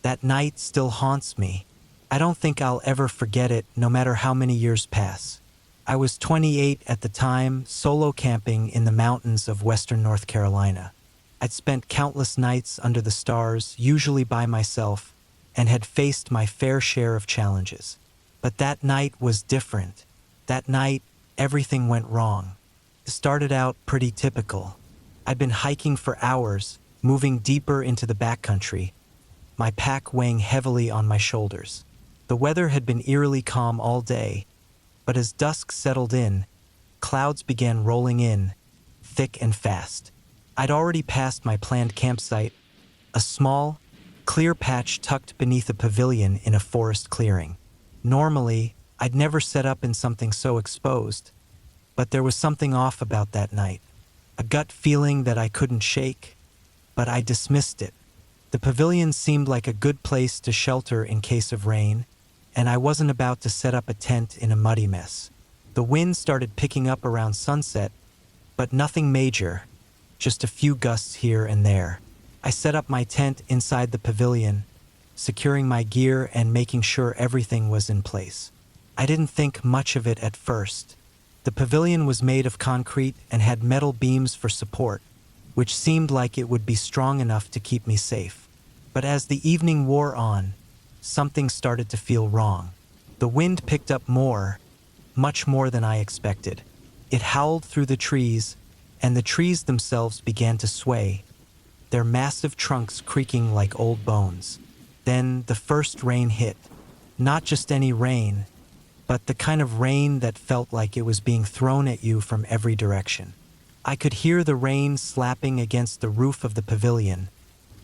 That night still haunts me. I don't think I'll ever forget it, no matter how many years pass. I was 28 at the time, solo camping in the mountains of western North Carolina. I'd spent countless nights under the stars, usually by myself, and had faced my fair share of challenges. But that night was different. That night, everything went wrong. It started out pretty typical. I'd been hiking for hours, moving deeper into the backcountry, my pack weighing heavily on my shoulders. The weather had been eerily calm all day, but as dusk settled in, clouds began rolling in, thick and fast. I'd already passed my planned campsite, a small, clear patch tucked beneath a pavilion in a forest clearing. Normally, I'd never set up in something so exposed, but there was something off about that night. A gut feeling that I couldn't shake, but I dismissed it. The pavilion seemed like a good place to shelter in case of rain, and I wasn't about to set up a tent in a muddy mess. The wind started picking up around sunset, but nothing major, just a few gusts here and there. I set up my tent inside the pavilion, securing my gear and making sure everything was in place. I didn't think much of it at first. The pavilion was made of concrete and had metal beams for support, which seemed like it would be strong enough to keep me safe. But as the evening wore on, something started to feel wrong. The wind picked up more, much more than I expected. It howled through the trees, and the trees themselves began to sway, their massive trunks creaking like old bones. Then the first rain hit. Not just any rain, but the kind of rain that felt like it was being thrown at you from every direction. I could hear the rain slapping against the roof of the pavilion,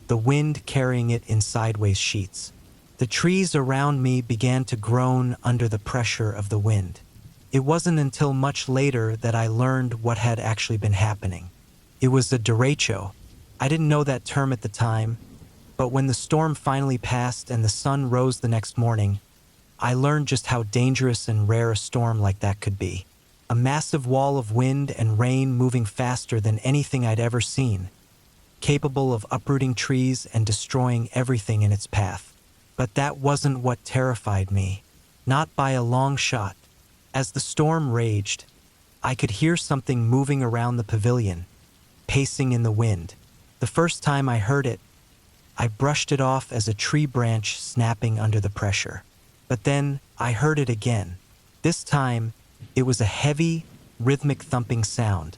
the wind carrying it in sideways sheets. The trees around me began to groan under the pressure of the wind. It wasn't until much later that I learned what had actually been happening. It was a derecho. I didn't know that term at the time, but when the storm finally passed and the sun rose the next morning, I learned just how dangerous and rare a storm like that could be. A massive wall of wind and rain moving faster than anything I'd ever seen, capable of uprooting trees and destroying everything in its path. But that wasn't what terrified me, not by a long shot. As the storm raged, I could hear something moving around the pavilion, pacing in the wind. The first time I heard it, I brushed it off as a tree branch snapping under the pressure. But then I heard it again. This time, it was a heavy, rhythmic thumping sound,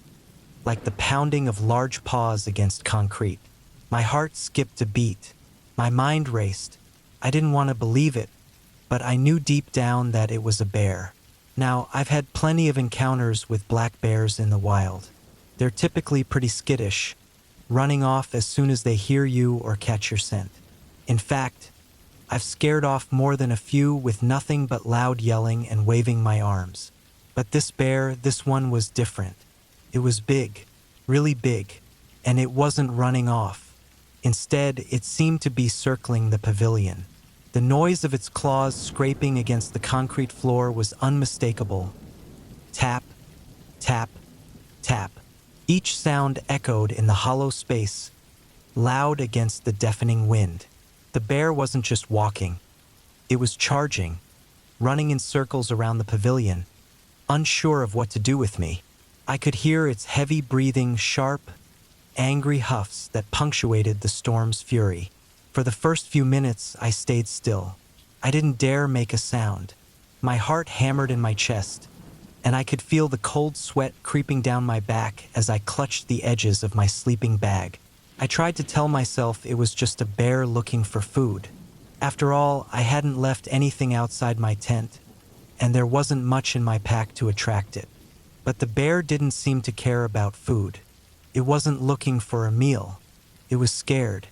like the pounding of large paws against concrete. My heart skipped a beat. My mind raced. I didn't want to believe it, but I knew deep down that it was a bear. Now, I've had plenty of encounters with black bears in the wild. They're typically pretty skittish, running off as soon as they hear you or catch your scent. In fact, I've scared off more than a few with nothing but loud yelling and waving my arms. But this bear, this one was different. It was big, really big, and it wasn't running off. Instead, it seemed to be circling the pavilion. The noise of its claws scraping against the concrete floor was unmistakable. Tap, tap, tap. Each sound echoed in the hollow space, loud against the deafening wind. The bear wasn't just walking. It was charging, running in circles around the pavilion, unsure of what to do with me. I could hear its heavy breathing, sharp, angry huffs that punctuated the storm's fury. For the first few minutes, I stayed still. I didn't dare make a sound. My heart hammered in my chest, and I could feel the cold sweat creeping down my back as I clutched the edges of my sleeping bag. I tried to tell myself it was just a bear looking for food. After all, I hadn't left anything outside my tent, and there wasn't much in my pack to attract it. But the bear didn't seem to care about food. It wasn't looking for a meal. It was scared.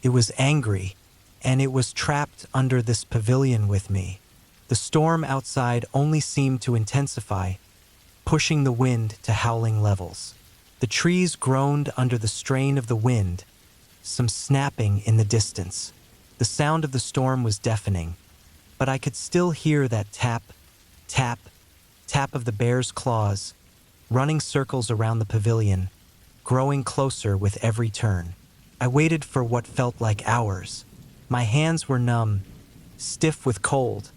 It was angry, and it was trapped under this pavilion with me. The storm outside only seemed to intensify, pushing the wind to howling levels. The trees groaned under the strain of the wind, some snapping in the distance. The sound of the storm was deafening, but I could still hear that tap, tap, tap of the bear's claws, running circles around the pavilion, growing closer with every turn. I waited for what felt like hours, My hands were numb, stiff with cold,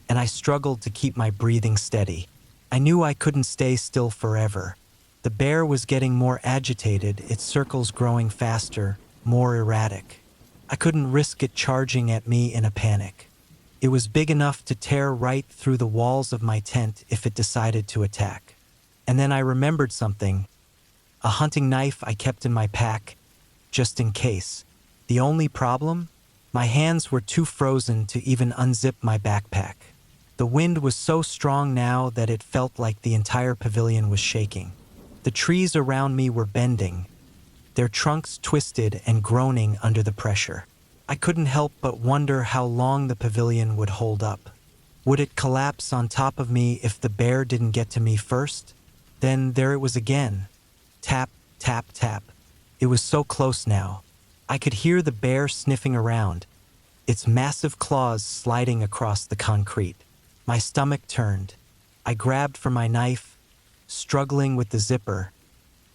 and I struggled to keep my breathing steady. I knew I couldn't stay still forever. The bear was getting more agitated, its circles growing faster, more erratic. I couldn't risk it charging at me in a panic. It was big enough to tear right through the walls of my tent if it decided to attack. And then I remembered something, a hunting knife I kept in my pack, just in case. The only problem? My hands were too frozen to even unzip my backpack. The wind was so strong now that it felt like the entire pavilion was shaking. The trees around me were bending, their trunks twisted and groaning under the pressure. I couldn't help but wonder how long the pavilion would hold up. Would it collapse on top of me if the bear didn't get to me first? Then there it was again. Tap, tap, tap. It was so close now. I could hear the bear sniffing around, its massive claws sliding across the concrete. My stomach turned. I grabbed for my knife, struggling with the zipper,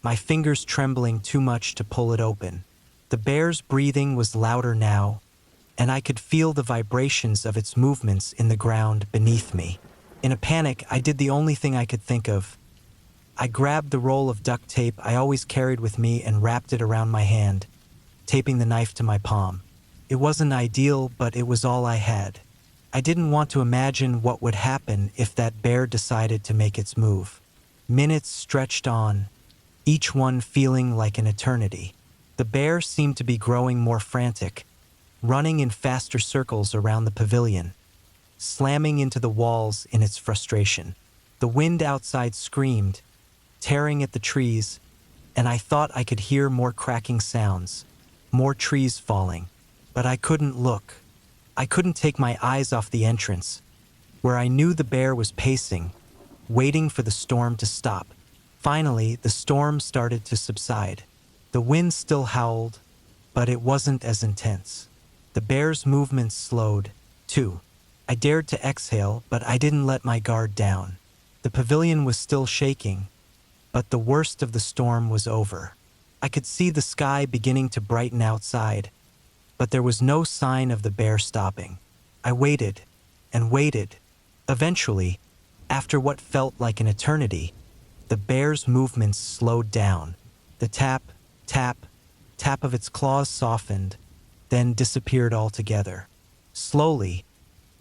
my fingers trembling too much to pull it open. The bear's breathing was louder now, and I could feel the vibrations of its movements in the ground beneath me. In a panic, I did the only thing I could think of. I grabbed the roll of duct tape I always carried with me and wrapped it around my hand, taping the knife to my palm. It wasn't ideal, but it was all I had. I didn't want to imagine what would happen if that bear decided to make its move. Minutes stretched on, each one feeling like an eternity. The bear seemed to be growing more frantic, running in faster circles around the pavilion, slamming into the walls in its frustration. The wind outside screamed, tearing at the trees, and I thought I could hear more cracking sounds, more trees falling. But I couldn't look. I couldn't take my eyes off the entrance, where I knew the bear was pacing, waiting for the storm to stop. Finally, the storm started to subside. The wind still howled, but it wasn't as intense. The bear's movements slowed, too. I dared to exhale, but I didn't let my guard down. The pavilion was still shaking, but the worst of the storm was over. I could see the sky beginning to brighten outside, but there was no sign of the bear stopping. I waited and waited. Eventually, after what felt like an eternity, the bear's movements slowed down. The tap, tap, tap of its claws softened, then disappeared altogether. Slowly,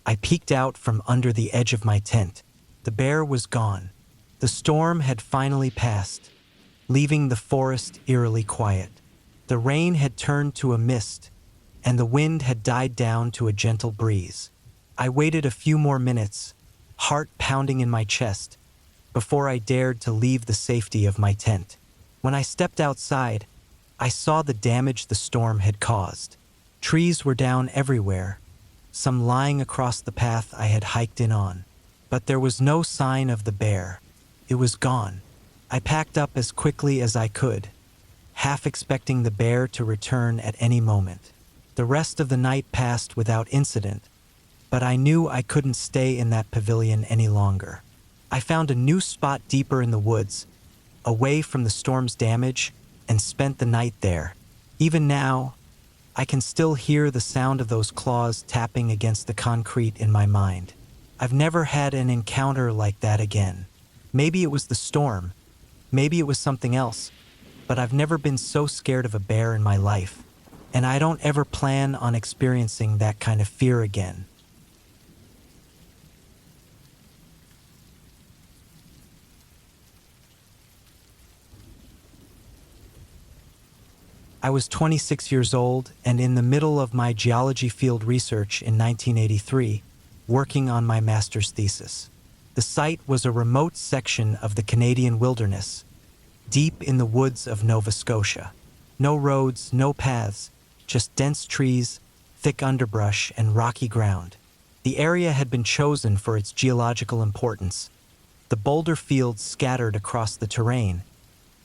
I peeked out from under the edge of my tent. The bear was gone. The storm had finally passed, leaving the forest eerily quiet. The rain had turned to a mist, and the wind had died down to a gentle breeze. I waited a few more minutes, heart pounding in my chest, before I dared to leave the safety of my tent. When I stepped outside, I saw the damage the storm had caused. Trees were down everywhere, some lying across the path I had hiked in on. But there was no sign of the bear. It was gone. I packed up as quickly as I could, half expecting the bear to return at any moment. The rest of the night passed without incident, but I knew I couldn't stay in that pavilion any longer. I found a new spot deeper in the woods, away from the storm's damage, and spent the night there. Even now, I can still hear the sound of those claws tapping against the concrete in my mind. I've never had an encounter like that again. Maybe it was the storm, maybe it was something else, but I've never been so scared of a bear in my life, and I don't ever plan on experiencing that kind of fear again. I was 26 years old and in the middle of my geology field research in 1983, working on my master's thesis. The site was a remote section of the Canadian wilderness, deep in the woods of Nova Scotia. No roads, no paths, just dense trees, thick underbrush, and rocky ground. The area had been chosen for its geological importance. The boulder fields scattered across the terrain,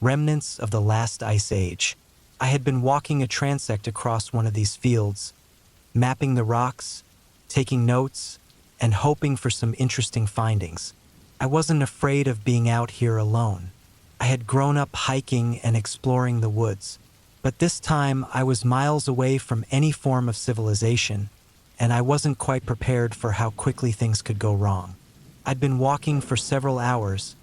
remnants of the last ice age. I had been walking a transect across one of these fields, mapping the rocks, taking notes, and hoping for some interesting findings. I wasn't afraid of being out here alone. I had grown up hiking and exploring the woods, But this time I was miles away from any form of civilization, and I wasn't quite prepared for how quickly things could go wrong. I'd been walking for several hours,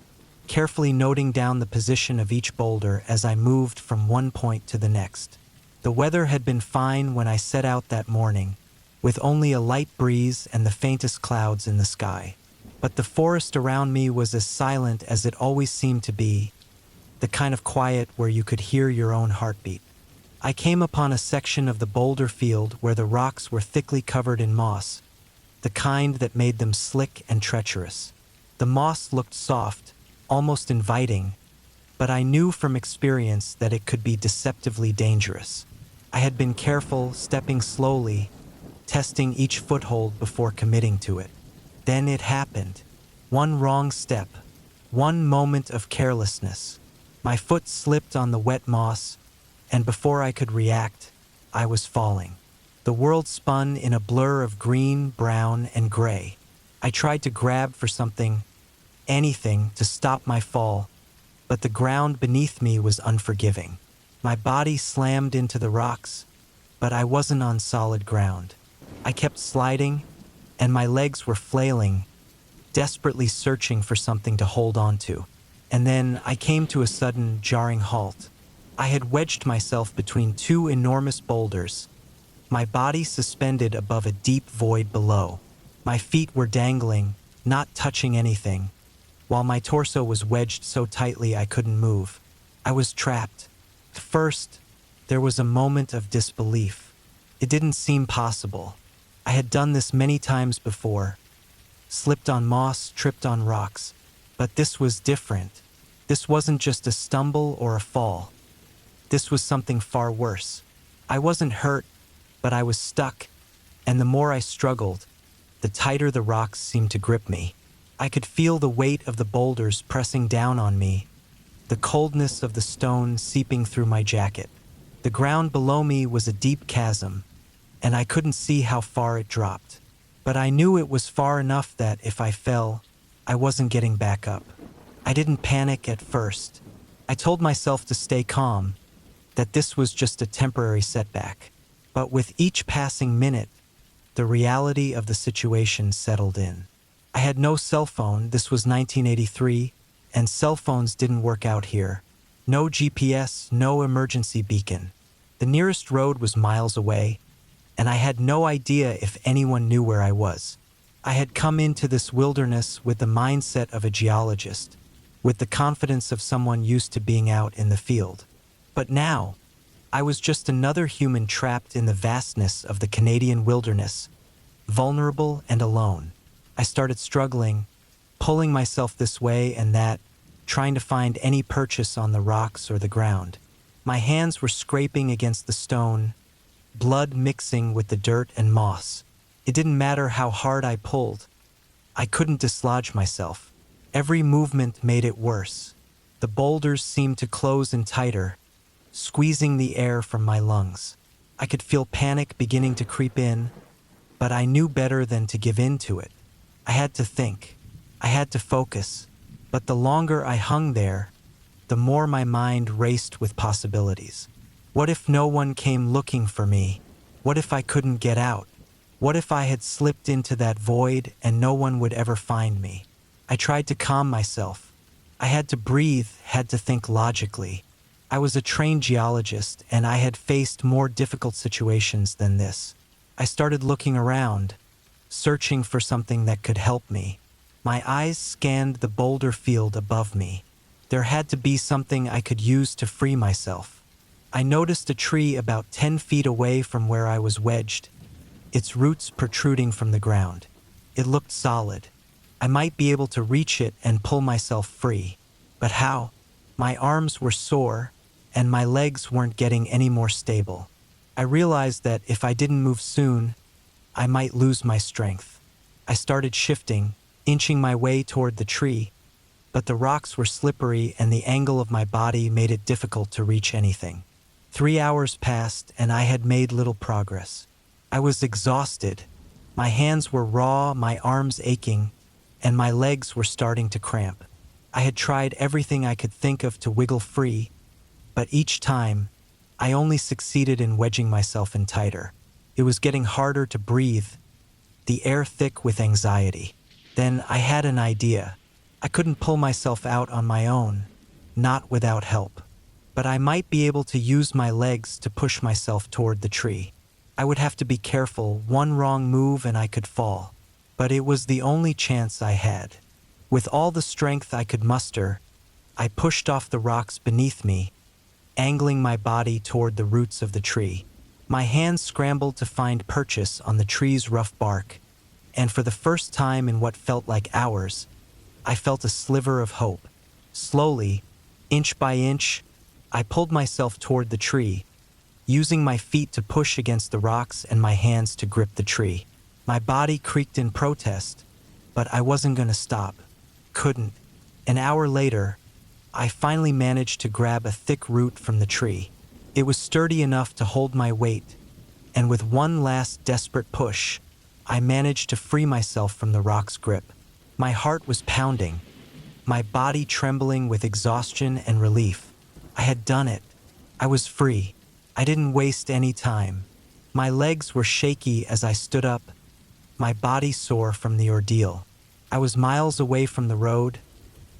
carefully noting down the position of each boulder as I moved from one point to the next. The weather had been fine when I set out that morning, with only a light breeze and the faintest clouds in the sky. But the forest around me was as silent as it always seemed to be, the kind of quiet where you could hear your own heartbeat. I came upon a section of the boulder field where the rocks were thickly covered in moss, the kind that made them slick and treacherous. The moss looked soft, almost inviting, but I knew from experience that it could be deceptively dangerous. I had been careful, stepping slowly, testing each foothold before committing to it. Then it happened. One wrong step, one moment of carelessness. My foot slipped on the wet moss, and before I could react, I was falling. The world spun in a blur of green, brown, and gray. I tried to grab for something, anything, to stop my fall, but the ground beneath me was unforgiving. My body slammed into the rocks, but I wasn't on solid ground. I kept sliding, and my legs were flailing, desperately searching for something to hold on to. And then I came to a sudden, jarring halt. I had wedged myself between two enormous boulders, my body suspended above a deep void below. My feet were dangling, not touching anything, while my torso was wedged so tightly I couldn't move. I was trapped. First, there was a moment of disbelief. It didn't seem possible. I had done this many times before, slipped on moss, tripped on rocks, but this was different. This wasn't just a stumble or a fall. This was something far worse. I wasn't hurt, but I was stuck, and the more I struggled, the tighter the rocks seemed to grip me. I could feel the weight of the boulders pressing down on me, the coldness of the stone seeping through my jacket. The ground below me was a deep chasm, and I couldn't see how far it dropped. But I knew it was far enough that if I fell, I wasn't getting back up. I didn't panic at first. I told myself to stay calm, that this was just a temporary setback. But with each passing minute, the reality of the situation settled in. I had no cell phone. This was 1983, and cell phones didn't work out here. No GPS, no emergency beacon. The nearest road was miles away, and I had no idea if anyone knew where I was. I had come into this wilderness with the mindset of a geologist, with the confidence of someone used to being out in the field. But now, I was just another human trapped in the vastness of the Canadian wilderness, vulnerable and alone. I started struggling, pulling myself this way and that, trying to find any purchase on the rocks or the ground. My hands were scraping against the stone, blood mixing with the dirt and moss. It didn't matter how hard I pulled. I couldn't dislodge myself. Every movement made it worse. The boulders seemed to close in tighter, squeezing the air from my lungs. I could feel panic beginning to creep in, but I knew better than to give in to it. I had to think. I had to focus. But the longer I hung there, the more my mind raced with possibilities. What if no one came looking for me? What if I couldn't get out? What if I had slipped into that void and no one would ever find me? I tried to calm myself. I had to breathe, had to think logically. I was a trained geologist, and I had faced more difficult situations than this. I started looking around, searching for something that could help me. My eyes scanned the boulder field above me. There had to be something I could use to free myself. I noticed a tree about 10 feet away from where I was wedged, its roots protruding from the ground. It looked solid. I might be able to reach it and pull myself free. But how? My arms were sore, and my legs weren't getting any more stable. I realized that if I didn't move soon, I might lose my strength. I started shifting, inching my way toward the tree, but the rocks were slippery and the angle of my body made it difficult to reach anything. 3 hours passed and I had made little progress. I was exhausted. My hands were raw, my arms aching, and my legs were starting to cramp. I had tried everything I could think of to wiggle free, but each time, I only succeeded in wedging myself in tighter. It was getting harder to breathe, the air thick with anxiety. Then I had an idea. I couldn't pull myself out on my own, not without help. But I might be able to use my legs to push myself toward the tree. I would have to be careful, one wrong move and I could fall. But it was the only chance I had. With all the strength I could muster, I pushed off the rocks beneath me, angling my body toward the roots of the tree. My hands scrambled to find purchase on the tree's rough bark, and for the first time in what felt like hours, I felt a sliver of hope. Slowly, inch by inch, I pulled myself toward the tree, using my feet to push against the rocks and my hands to grip the tree. My body creaked in protest, but I wasn't going to stop. Couldn't. An hour later, I finally managed to grab a thick root from the tree. It was sturdy enough to hold my weight, and with one last desperate push, I managed to free myself from the rock's grip. My heart was pounding, my body trembling with exhaustion and relief. I had done it. I was free. I didn't waste any time. My legs were shaky as I stood up, my body sore from the ordeal. I was miles away from the road,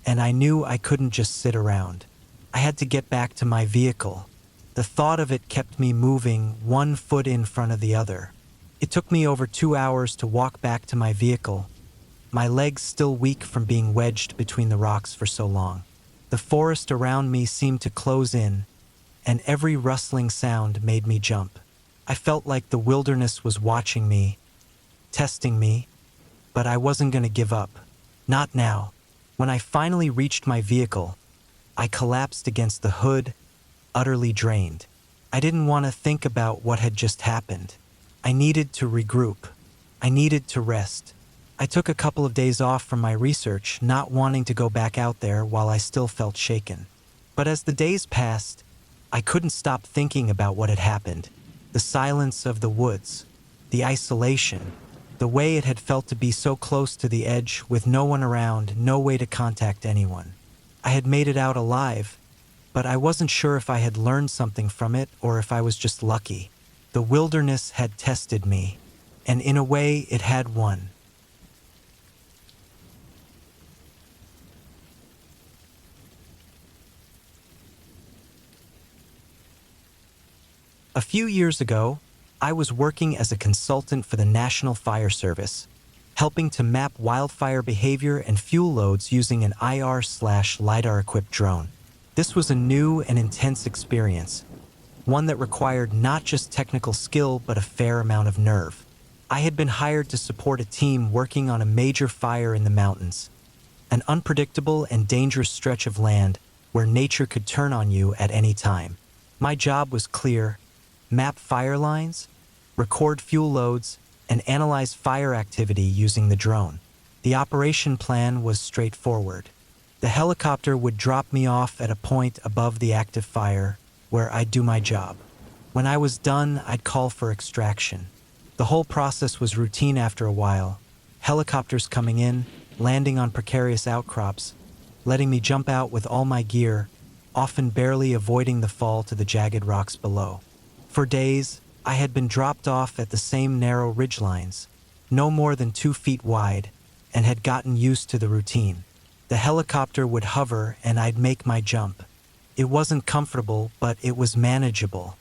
and I knew I couldn't just sit around. I had to get back to my vehicle. The thought of it kept me moving, one foot in front of the other. It took me over 2 hours to walk back to my vehicle, my legs still weak from being wedged between the rocks for so long. The forest around me seemed to close in, and every rustling sound made me jump. I felt like the wilderness was watching me, testing me, but I wasn't going to give up. Not now. When I finally reached my vehicle, I collapsed against the hood, utterly drained. I didn't want to think about what had just happened. I needed to regroup. I needed to rest. I took a couple of days off from my research, not wanting to go back out there while I still felt shaken. But as the days passed, I couldn't stop thinking about what had happened. The silence of the woods, the isolation, the way it had felt to be so close to the edge with no one around, no way to contact anyone. I had made it out alive, but I wasn't sure if I had learned something from it or if I was just lucky. The wilderness had tested me, and in a way it had won. A few years ago, I was working as a consultant for the National Fire Service, helping to map wildfire behavior and fuel loads using an IR/LiDAR-equipped drone. This was a new and intense experience, one that required not just technical skill but a fair amount of nerve. I had been hired to support a team working on a major fire in the mountains, an unpredictable and dangerous stretch of land where nature could turn on you at any time. My job was clear: map fire lines, record fuel loads, and analyze fire activity using the drone. The operation plan was straightforward. The helicopter would drop me off at a point above the active fire, where I'd do my job. When I was done, I'd call for extraction. The whole process was routine after a while. Helicopters coming in, landing on precarious outcrops, letting me jump out with all my gear, often barely avoiding the fall to the jagged rocks below. For days, I had been dropped off at the same narrow ridgelines, no more than 2 feet wide, and had gotten used to the routine. The helicopter would hover and I'd make my jump. It wasn't comfortable, but it was manageable.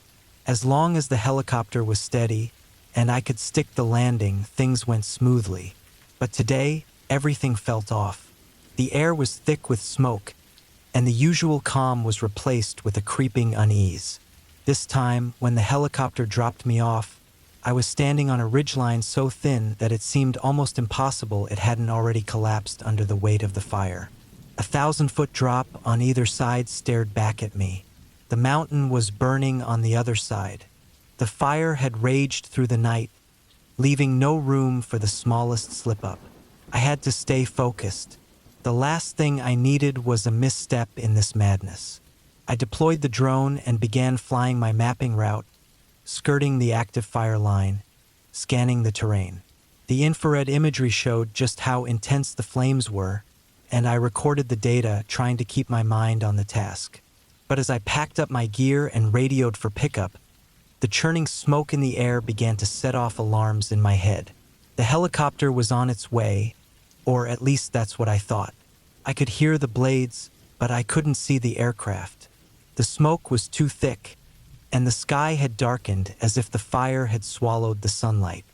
As long as the helicopter was steady and I could stick the landing, things went smoothly. But today, everything felt off. The air was thick with smoke, and the usual calm was replaced with a creeping unease. This time, when the helicopter dropped me off, I was standing on a ridgeline so thin that it seemed almost impossible it hadn't already collapsed under the weight of the fire. 1,000-foot drop on either side stared back at me. The mountain was burning on the other side. The fire had raged through the night, leaving no room for the smallest slip-up. I had to stay focused. The last thing I needed was a misstep in this madness. I deployed the drone and began flying my mapping route, skirting the active fire line, scanning the terrain. The infrared imagery showed just how intense the flames were, and I recorded the data, trying to keep my mind on the task. But as I packed up my gear and radioed for pickup, the churning smoke in the air began to set off alarms in my head. The helicopter was on its way, or at least that's what I thought. I could hear the blades, but I couldn't see the aircraft. The smoke was too thick, and the sky had darkened as if the fire had swallowed the sunlight.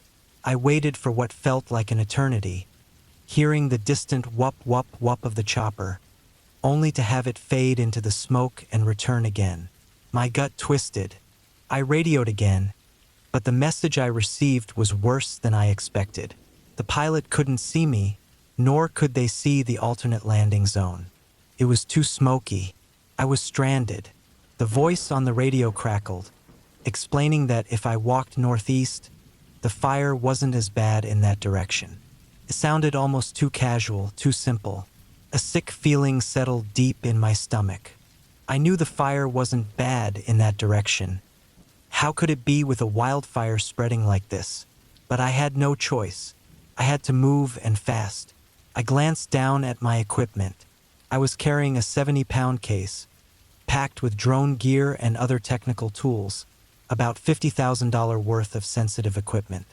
I waited for what felt like an eternity, hearing the distant whoop whoop whoop of the chopper, only to have it fade into the smoke and return again. My gut twisted. I radioed again, but the message I received was worse than I expected. The pilot couldn't see me, nor could they see the alternate landing zone. It was too smoky. I was stranded. The voice on the radio crackled, explaining that if I walked northeast, the fire wasn't as bad in that direction. It sounded almost too casual, too simple. A sick feeling settled deep in my stomach. I knew the fire wasn't bad in that direction. How could it be with a wildfire spreading like this? But I had no choice. I had to move and fast. I glanced down at my equipment. I was carrying a 70-pound case, packed with drone gear and other technical tools, about $50,000 worth of sensitive equipment.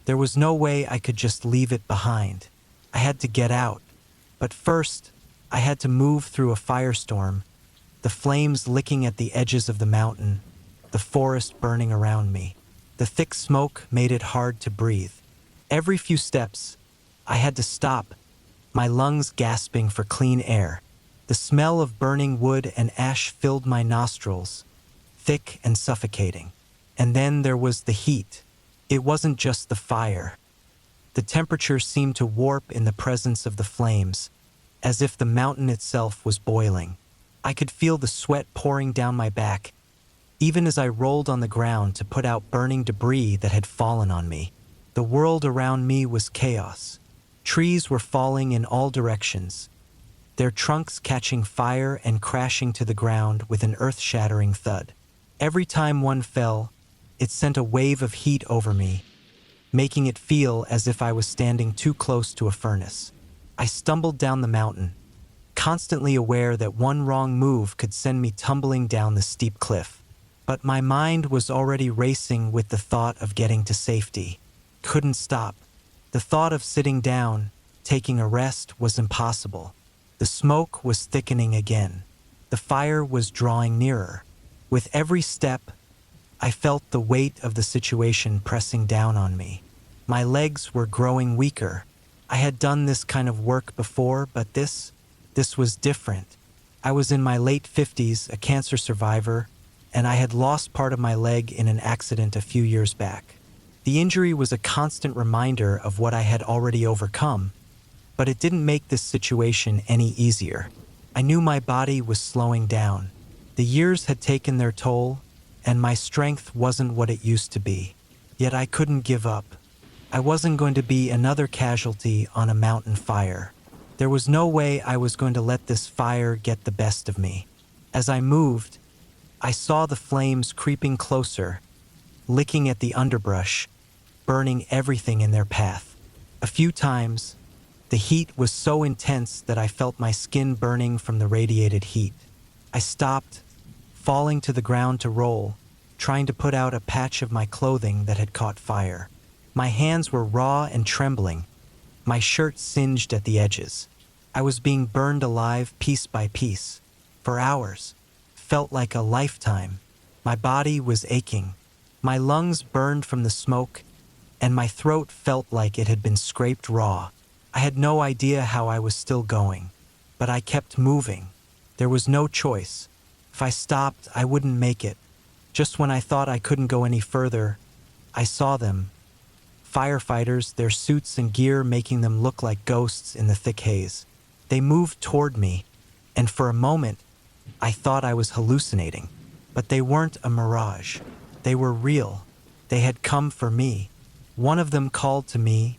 There was no way I could just leave it behind. I had to get out. But first, I had to move through a firestorm, the flames licking at the edges of the mountain, the forest burning around me. The thick smoke made it hard to breathe. Every few steps, I had to stop, my lungs gasping for clean air. The smell of burning wood and ash filled my nostrils, thick and suffocating. And then there was the heat. It wasn't just the fire. The temperature seemed to warp in the presence of the flames, as if the mountain itself was boiling. I could feel the sweat pouring down my back, even as I rolled on the ground to put out burning debris that had fallen on me. The world around me was chaos. Trees were falling in all directions, their trunks catching fire and crashing to the ground with an earth-shattering thud. Every time one fell, it sent a wave of heat over me, making it feel as if I was standing too close to a furnace. I stumbled down the mountain, constantly aware that one wrong move could send me tumbling down the steep cliff. But my mind was already racing with the thought of getting to safety. Couldn't stop. The thought of sitting down, taking a rest, was impossible. The smoke was thickening again. The fire was drawing nearer. With every step, I felt the weight of the situation pressing down on me. My legs were growing weaker. I had done this kind of work before, but this was different. I was in my late 50s, a cancer survivor, and I had lost part of my leg in an accident a few years back. The injury was a constant reminder of what I had already overcome, but it didn't make this situation any easier. I knew my body was slowing down. The years had taken their toll, and my strength wasn't what it used to be. Yet I couldn't give up. I wasn't going to be another casualty on a mountain fire. There was no way I was going to let this fire get the best of me. As I moved, I saw the flames creeping closer, licking at the underbrush, burning everything in their path. A few times, the heat was so intense that I felt my skin burning from the radiated heat. I stopped, falling to the ground to roll, trying to put out a patch of my clothing that had caught fire. My hands were raw and trembling, my shirt singed at the edges. I was being burned alive piece by piece. For hours. Felt like a lifetime. My body was aching. My lungs burned from the smoke, and my throat felt like it had been scraped raw. I had no idea how I was still going, but I kept moving. There was no choice. If I stopped, I wouldn't make it. Just when I thought I couldn't go any further, I saw them. Firefighters, their suits and gear making them look like ghosts in the thick haze. They moved toward me, and for a moment, I thought I was hallucinating. But they weren't a mirage. They were real. They had come for me. One of them called to me,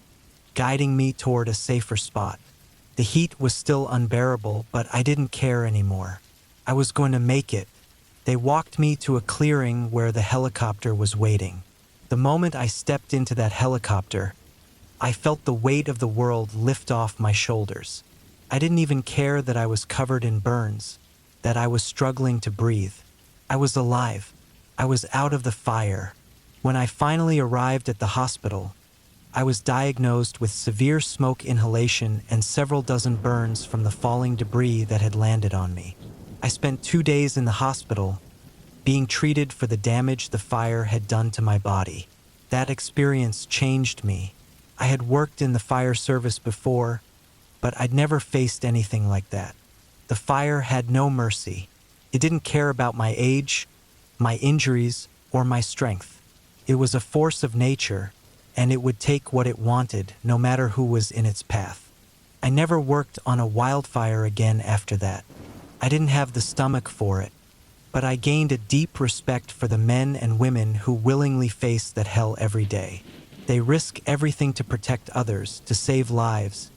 guiding me toward a safer spot. The heat was still unbearable, but I didn't care anymore. I was going to make it. They walked me to a clearing where the helicopter was waiting. The moment I stepped into that helicopter, I felt the weight of the world lift off my shoulders. I didn't even care that I was covered in burns. that I was struggling to breathe. I was alive. I was out of the fire. When I finally arrived at the hospital, I was diagnosed with severe smoke inhalation and several dozen burns from the falling debris that had landed on me. I spent 2 days in the hospital, being treated for the damage the fire had done to my body. That experience changed me. I had worked in the fire service before, but I'd never faced anything like that. The fire had no mercy. It didn't care about my age, my injuries, or my strength. It was a force of nature, and it would take what it wanted, no matter who was in its path. I never worked on a wildfire again after that. I didn't have the stomach for it, but I gained a deep respect for the men and women who willingly face that hell every day. They risk everything to protect others, to save lives,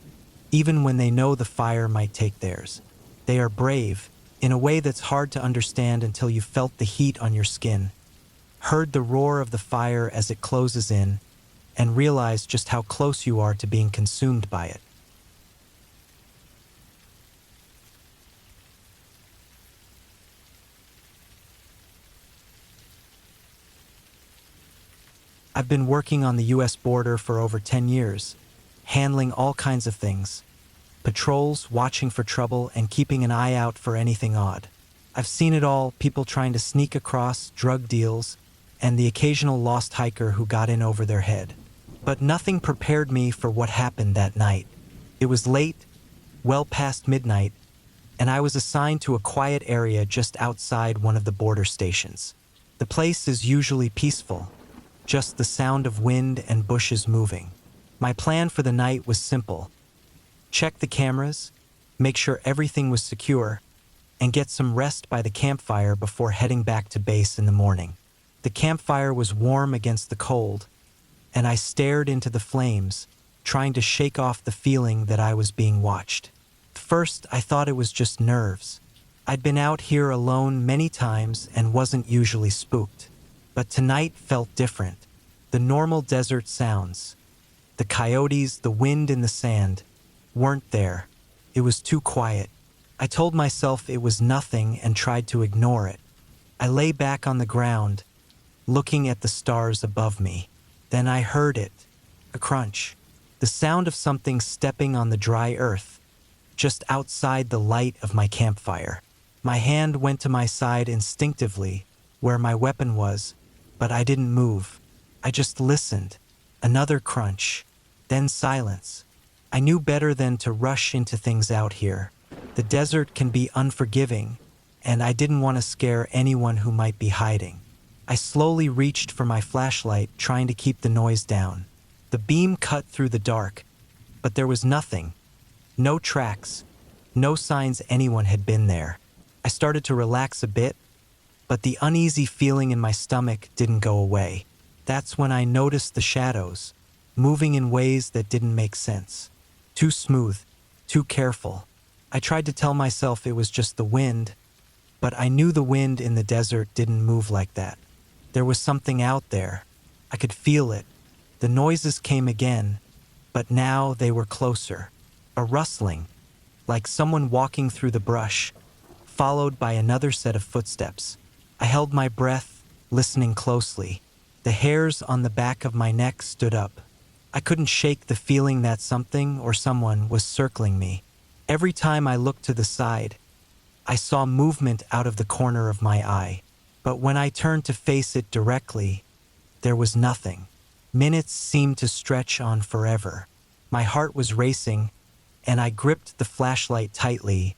even when they know the fire might take theirs. They are brave, in a way that's hard to understand until you felt the heat on your skin, heard the roar of the fire as it closes in, and realized just how close you are to being consumed by it. I've been working on the US border for over 10 years, handling all kinds of things. Patrols, watching for trouble, and keeping an eye out for anything odd. I've seen it all, people trying to sneak across, drug deals, and the occasional lost hiker who got in over their head. But nothing prepared me for what happened that night. It was late, well past midnight, and I was assigned to a quiet area just outside one of the border stations. The place is usually peaceful, just the sound of wind and bushes moving. My plan for the night was simple. Check the cameras, make sure everything was secure, and get some rest by the campfire before heading back to base in the morning. The campfire was warm against the cold, and I stared into the flames, trying to shake off the feeling that I was being watched. First, I thought it was just nerves. I'd been out here alone many times and wasn't usually spooked. But tonight felt different. The normal desert sounds, the coyotes, the wind in the sand, weren't there. It was too quiet. I told myself it was nothing and tried to ignore it. I lay back on the ground, looking at the stars above me. Then I heard it, a crunch, the sound of something stepping on the dry earth, just outside the light of my campfire. My hand went to my side instinctively, where my weapon was, but I didn't move. I just listened. Another crunch, then silence. I knew better than to rush into things out here. The desert can be unforgiving, and I didn't want to scare anyone who might be hiding. I slowly reached for my flashlight, trying to keep the noise down. The beam cut through the dark, but there was nothing. No tracks, no signs anyone had been there. I started to relax a bit, but the uneasy feeling in my stomach didn't go away. That's when I noticed the shadows, moving in ways that didn't make sense. Too smooth, too careful. I tried to tell myself it was just the wind, but I knew the wind in the desert didn't move like that. There was something out there. I could feel it. The noises came again, but now they were closer. A rustling, like someone walking through the brush, followed by another set of footsteps. I held my breath, listening closely. The hairs on the back of my neck stood up. I couldn't shake the feeling that something or someone was circling me. Every time I looked to the side, I saw movement out of the corner of my eye. But when I turned to face it directly, there was nothing. Minutes seemed to stretch on forever. My heart was racing, and I gripped the flashlight tightly,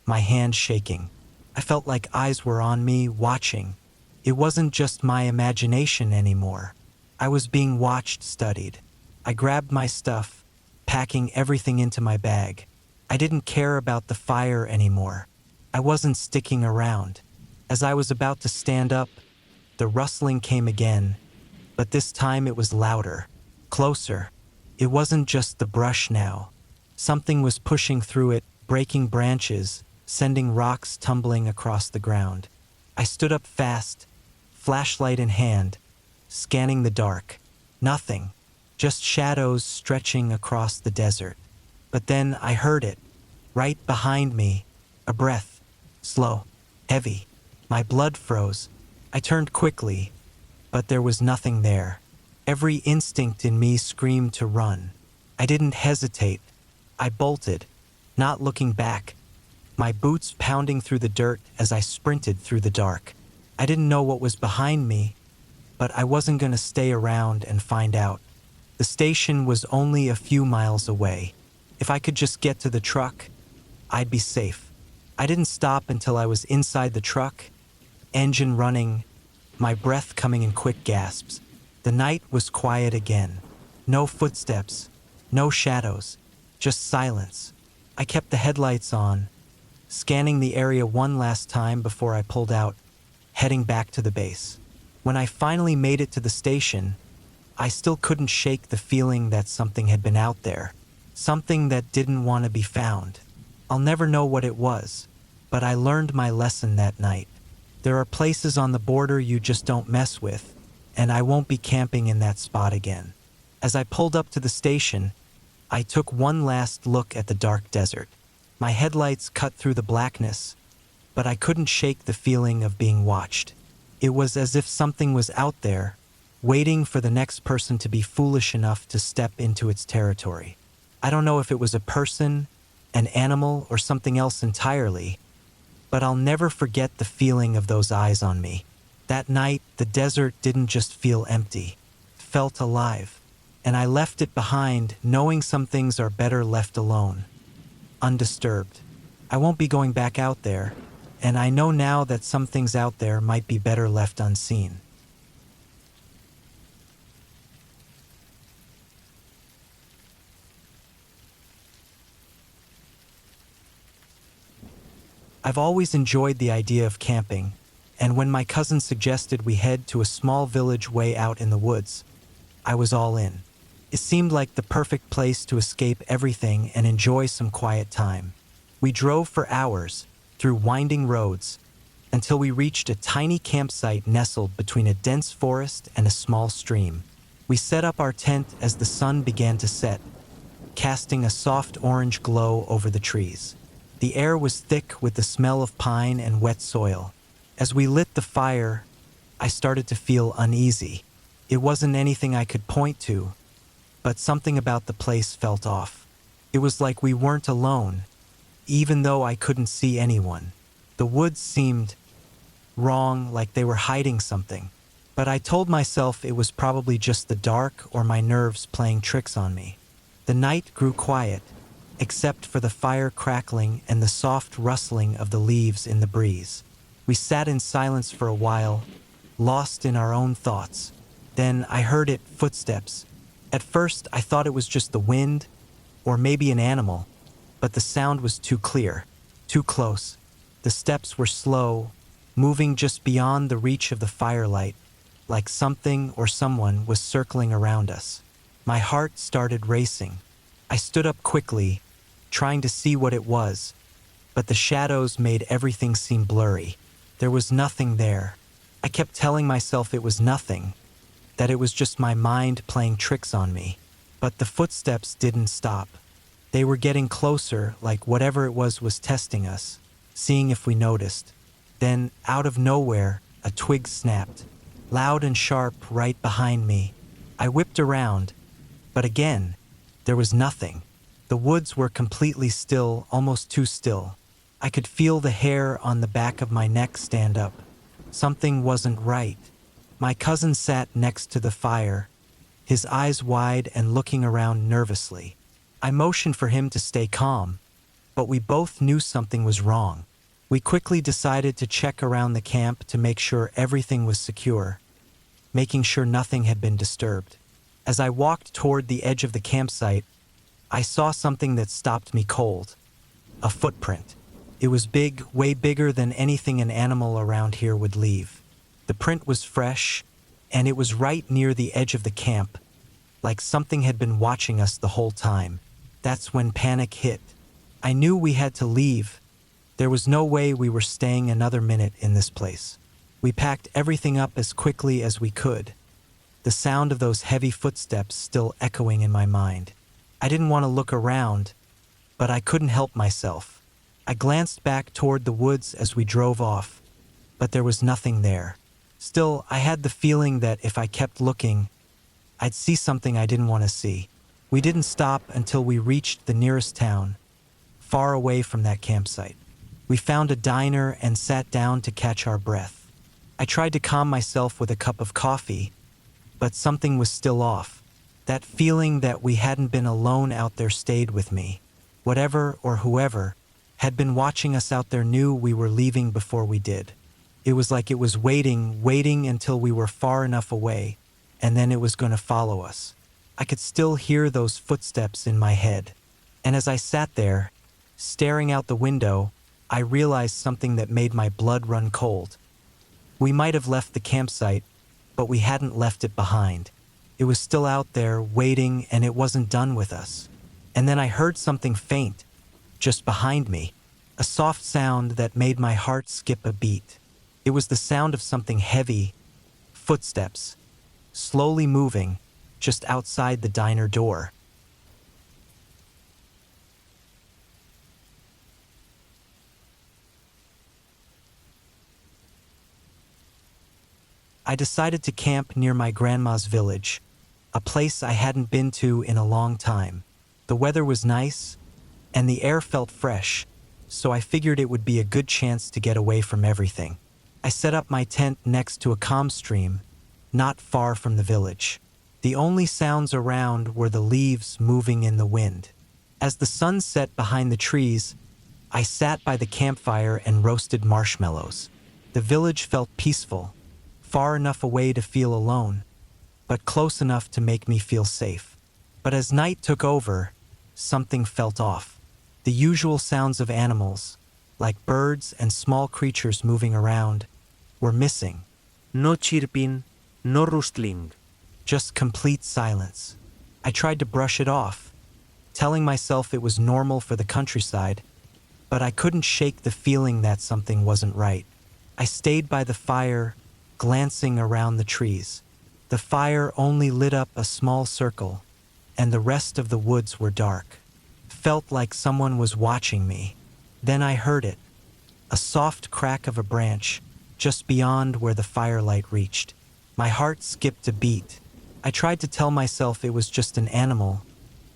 my hand shaking. I felt like eyes were on me, watching. It wasn't just my imagination anymore. I was being watched, studied. I grabbed my stuff, packing everything into my bag. I didn't care about the fire anymore. I wasn't sticking around. As I was about to stand up, the rustling came again, but this time it was louder, closer. It wasn't just the brush now. Something was pushing through it, breaking branches, sending rocks tumbling across the ground. I stood up fast, flashlight in hand, scanning the dark. Nothing, just shadows stretching across the desert. But then I heard it, right behind me, a breath, slow, heavy. My blood froze. I turned quickly, but there was nothing there. Every instinct in me screamed to run. I didn't hesitate. I bolted, not looking back, my boots pounding through the dirt as I sprinted through the dark. I didn't know what was behind me, but I wasn't going to stay around and find out. The station was only a few miles away. If I could just get to the truck, I'd be safe. I didn't stop until I was inside the truck, engine running, my breath coming in quick gasps. The night was quiet again. No footsteps, no shadows, just silence. I kept the headlights on, scanning the area one last time before I pulled out, heading back to the base. When I finally made it to the station, I still couldn't shake the feeling that something had been out there, something that didn't want to be found. I'll never know what it was, but I learned my lesson that night. There are places on the border you just don't mess with, and I won't be camping in that spot again. As I pulled up to the station, I took one last look at the dark desert. My headlights cut through the blackness, but I couldn't shake the feeling of being watched. It was as if something was out there, waiting for the next person to be foolish enough to step into its territory. I don't know if it was a person, an animal, or something else entirely, but I'll never forget the feeling of those eyes on me. That night, the desert didn't just feel empty, it felt alive. And I left it behind, knowing some things are better left alone, undisturbed. I won't be going back out there, and I know now that some things out there might be better left unseen. I've always enjoyed the idea of camping, and when my cousin suggested we head to a small village way out in the woods, I was all in. It seemed like the perfect place to escape everything and enjoy some quiet time. We drove for hours, through winding roads, until we reached a tiny campsite nestled between a dense forest and a small stream. We set up our tent as the sun began to set, casting a soft orange glow over the trees. The air was thick with the smell of pine and wet soil. As we lit the fire, I started to feel uneasy. It wasn't anything I could point to, but something about the place felt off. It was like we weren't alone, even though I couldn't see anyone. The woods seemed wrong, like they were hiding something. But I told myself it was probably just the dark or my nerves playing tricks on me. The night grew quiet, except for the fire crackling and the soft rustling of the leaves in the breeze. We sat in silence for a while, lost in our own thoughts. Then I heard footsteps. At first, I thought it was just the wind, or maybe an animal, but the sound was too clear, too close. The steps were slow, moving just beyond the reach of the firelight, like something or someone was circling around us. My heart started racing. I stood up quickly, trying to see what it was, but the shadows made everything seem blurry. There was nothing there. I kept telling myself it was nothing, that it was just my mind playing tricks on me. But the footsteps didn't stop. They were getting closer, like whatever it was testing us, seeing if we noticed. Then, out of nowhere, a twig snapped, loud and sharp right behind me. I whipped around, but again, there was nothing. The woods were completely still, almost too still. I could feel the hair on the back of my neck stand up. Something wasn't right. My cousin sat next to the fire, his eyes wide and looking around nervously. I motioned for him to stay calm, but we both knew something was wrong. We quickly decided to check around the camp to make sure everything was secure, making sure nothing had been disturbed. As I walked toward the edge of the campsite, I saw something that stopped me cold. A footprint. It was big, way bigger than anything an animal around here would leave. The print was fresh, and it was right near the edge of the camp, like something had been watching us the whole time. That's when panic hit. I knew we had to leave. There was no way we were staying another minute in this place. We packed everything up as quickly as we could, the sound of those heavy footsteps still echoing in my mind. I didn't want to look around, but I couldn't help myself. I glanced back toward the woods as we drove off, but there was nothing there. Still, I had the feeling that if I kept looking, I'd see something I didn't want to see. We didn't stop until we reached the nearest town, far away from that campsite. We found a diner and sat down to catch our breath. I tried to calm myself with a cup of coffee, but something was still off. That feeling that we hadn't been alone out there stayed with me. Whatever or whoever had been watching us out there knew we were leaving before we did. It was like it was waiting until we were far enough away, and then it was going to follow us. I could still hear those footsteps in my head. And as I sat there, staring out the window, I realized something that made my blood run cold. We might have left the campsite, but we hadn't left it behind. It was still out there, waiting, and it wasn't done with us. And then I heard something faint, just behind me, a soft sound that made my heart skip a beat. It was the sound of something heavy, footsteps, slowly moving, just outside the diner door. I decided to camp near my grandma's village, a place I hadn't been to in a long time. The weather was nice, and the air felt fresh, so I figured it would be a good chance to get away from everything. I set up my tent next to a calm stream, not far from the village. The only sounds around were the leaves moving in the wind. As the sun set behind the trees, I sat by the campfire and roasted marshmallows. The village felt peaceful, far enough away to feel alone, but close enough to make me feel safe. But as night took over, something felt off. The usual sounds of animals, like birds and small creatures moving around, were missing. No chirping, no rustling. Just complete silence. I tried to brush it off, telling myself it was normal for the countryside, but I couldn't shake the feeling that something wasn't right. I stayed by the fire, glancing around the trees. The fire only lit up a small circle, and the rest of the woods were dark. Felt like someone was watching me. Then I heard it, a soft crack of a branch, just beyond where the firelight reached. My heart skipped a beat. I tried to tell myself it was just an animal,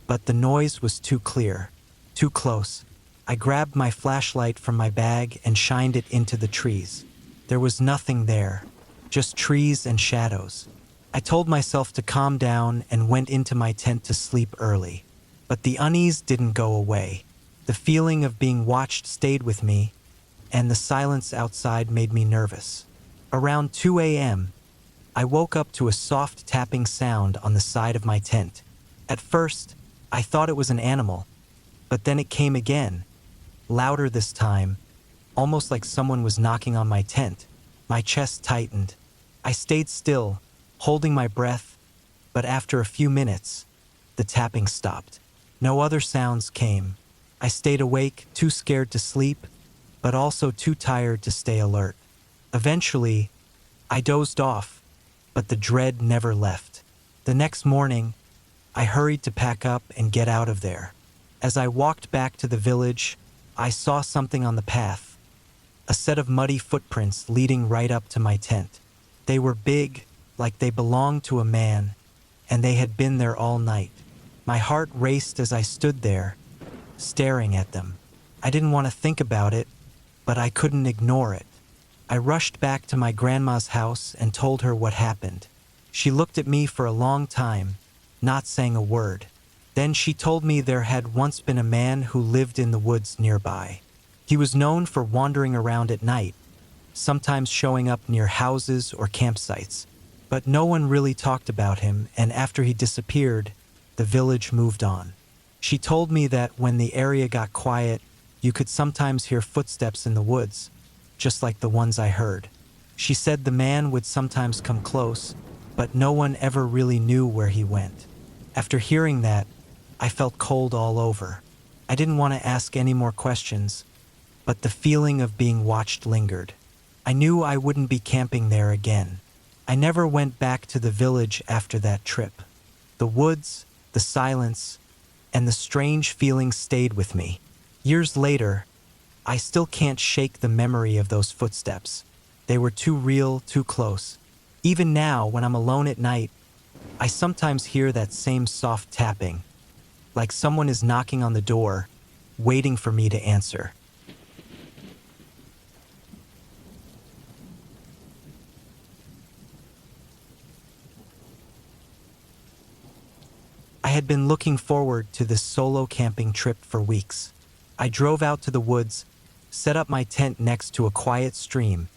but the noise was too clear, too close. I grabbed my flashlight from my bag and shined it into the trees. There was nothing there, just trees and shadows. I told myself to calm down and went into my tent to sleep early. But the unease didn't go away. The feeling of being watched stayed with me, and the silence outside made me nervous. Around 2 a.m., I woke up to a soft tapping sound on the side of my tent. At first, I thought it was an animal, but then it came again, louder this time, almost like someone was knocking on my tent. My chest tightened. I stayed still, holding my breath, but after a few minutes, the tapping stopped. No other sounds came. I stayed awake, too scared to sleep, but also too tired to stay alert. Eventually, I dozed off, but the dread never left. The next morning, I hurried to pack up and get out of there. As I walked back to the village, I saw something on the path, a set of muddy footprints leading right up to my tent. They were big, like they belonged to a man, and they had been there all night. My heart raced as I stood there, staring at them. I didn't want to think about it, but I couldn't ignore it. I rushed back to my grandma's house and told her what happened. She looked at me for a long time, not saying a word. Then she told me there had once been a man who lived in the woods nearby. He was known for wandering around at night, sometimes showing up near houses or campsites. But no one really talked about him, and after he disappeared, the village moved on. She told me that when the area got quiet, you could sometimes hear footsteps in the woods, just like the ones I heard. She said the man would sometimes come close, but no one ever really knew where he went. After hearing that, I felt cold all over. I didn't want to ask any more questions, but the feeling of being watched lingered. I knew I wouldn't be camping there again. I never went back to the village after that trip. The woods, the silence, and the strange feeling stayed with me. Years later, I still can't shake the memory of those footsteps. They were too real, too close. Even now, when I'm alone at night, I sometimes hear that same soft tapping, like someone is knocking on the door, waiting for me to answer. I had been looking forward to this solo camping trip for weeks. I drove out to the woods, set up my tent next to a quiet stream,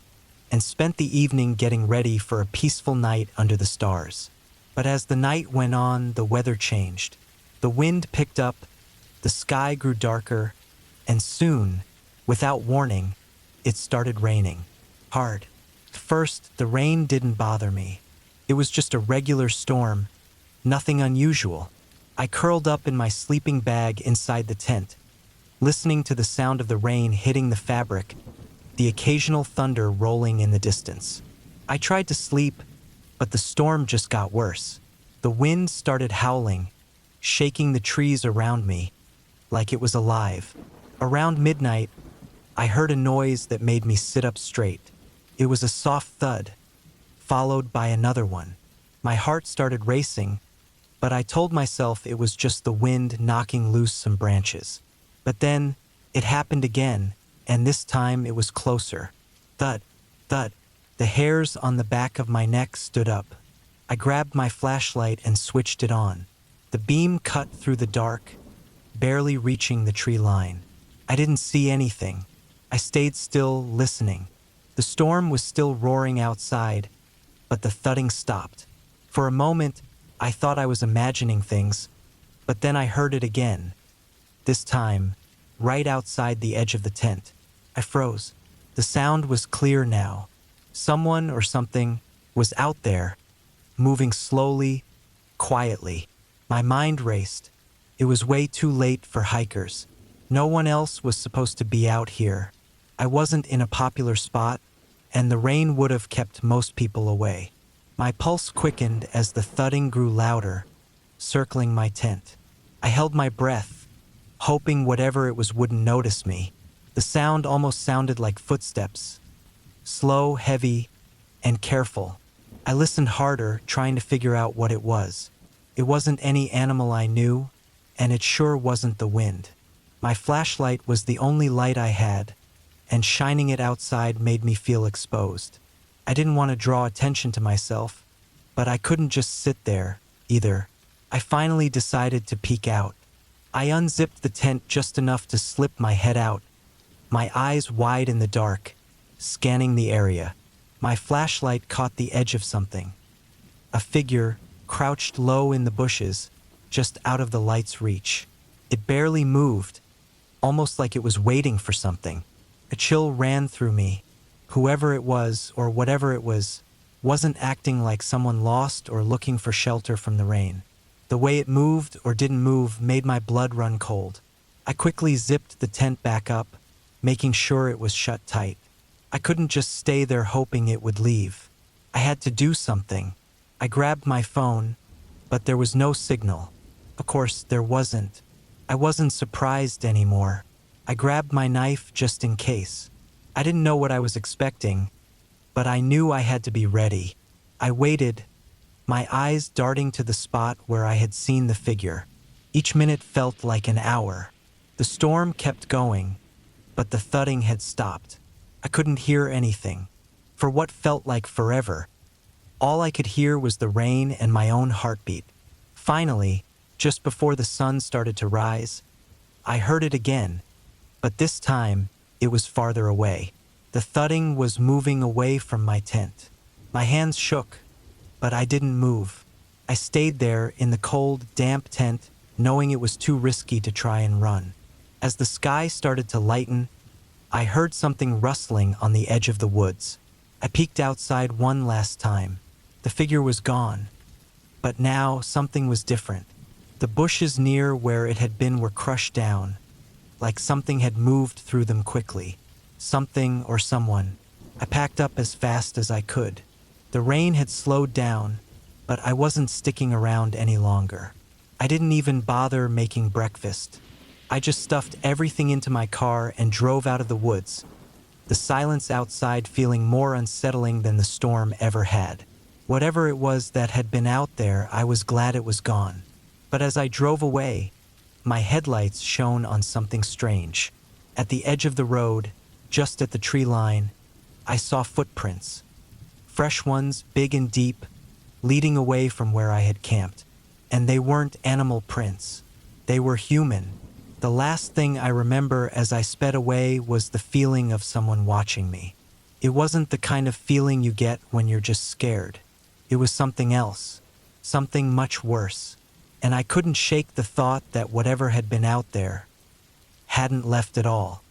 and spent the evening getting ready for a peaceful night under the stars. But as the night went on, the weather changed. The wind picked up, the sky grew darker, and soon, without warning, it started raining. Hard. First, the rain didn't bother me. It was just a regular storm, nothing unusual. I curled up in my sleeping bag inside the tent, listening to the sound of the rain hitting the fabric, the occasional thunder rolling in the distance. I tried to sleep, but the storm just got worse. The wind started howling, shaking the trees around me like it was alive. Around midnight, I heard a noise that made me sit up straight. It was a soft thud, followed by another one. My heart started racing, but I told myself it was just the wind knocking loose some branches. But then, it happened again, and this time it was closer. Thud, thud. The hairs on the back of my neck stood up. I grabbed my flashlight and switched it on. The beam cut through the dark, barely reaching the tree line. I didn't see anything. I stayed still, listening. The storm was still roaring outside, but the thudding stopped. For a moment, I thought I was imagining things, but then I heard it again. This time, right outside the edge of the tent. I froze. The sound was clear now. Someone or something was out there, moving slowly, quietly. My mind raced. It was way too late for hikers. No one else was supposed to be out here. I wasn't in a popular spot, and the rain would have kept most people away. My pulse quickened as the thudding grew louder, circling my tent. I held my breath, hoping whatever it was wouldn't notice me. The sound almost sounded like footsteps, slow, heavy, and careful. I listened harder, trying to figure out what it was. It wasn't any animal I knew, and it sure wasn't the wind. My flashlight was the only light I had, and shining it outside made me feel exposed. I didn't want to draw attention to myself, but I couldn't just sit there, either. I finally decided to peek out. I unzipped the tent just enough to slip my head out, my eyes wide in the dark, scanning the area. My flashlight caught the edge of something. A figure crouched low in the bushes, just out of the light's reach. It barely moved, almost like it was waiting for something. A chill ran through me. Whoever it was, or whatever it was, wasn't acting like someone lost or looking for shelter from the rain. The way it moved or didn't move made my blood run cold. I quickly zipped the tent back up, making sure it was shut tight. I couldn't just stay there hoping it would leave. I had to do something. I grabbed my phone, but there was no signal. Of course, there wasn't. I wasn't surprised anymore. I grabbed my knife just in case. I didn't know what I was expecting, but I knew I had to be ready. I waited, my eyes darting to the spot where I had seen the figure. Each minute felt like an hour. The storm kept going, but the thudding had stopped. I couldn't hear anything. For what felt like forever, all I could hear was the rain and my own heartbeat. Finally, just before the sun started to rise, I heard it again, but this time, it was farther away. The thudding was moving away from my tent. My hands shook, but I didn't move. I stayed there in the cold, damp tent, knowing it was too risky to try and run. As the sky started to lighten, I heard something rustling on the edge of the woods. I peeked outside one last time. The figure was gone, but now something was different. The bushes near where it had been were crushed down, like something had moved through them quickly. Something or someone. I packed up as fast as I could. The rain had slowed down, but I wasn't sticking around any longer. I didn't even bother making breakfast. I just stuffed everything into my car and drove out of the woods, the silence outside feeling more unsettling than the storm ever had. Whatever it was that had been out there, I was glad it was gone. But as I drove away, my headlights shone on something strange. At the edge of the road, just at the tree line, I saw footprints. Fresh ones, big and deep, leading away from where I had camped. And they weren't animal prints. They were human. The last thing I remember as I sped away was the feeling of someone watching me. It wasn't the kind of feeling you get when you're just scared. It was something else, something much worse. And I couldn't shake the thought that whatever had been out there hadn't left at all.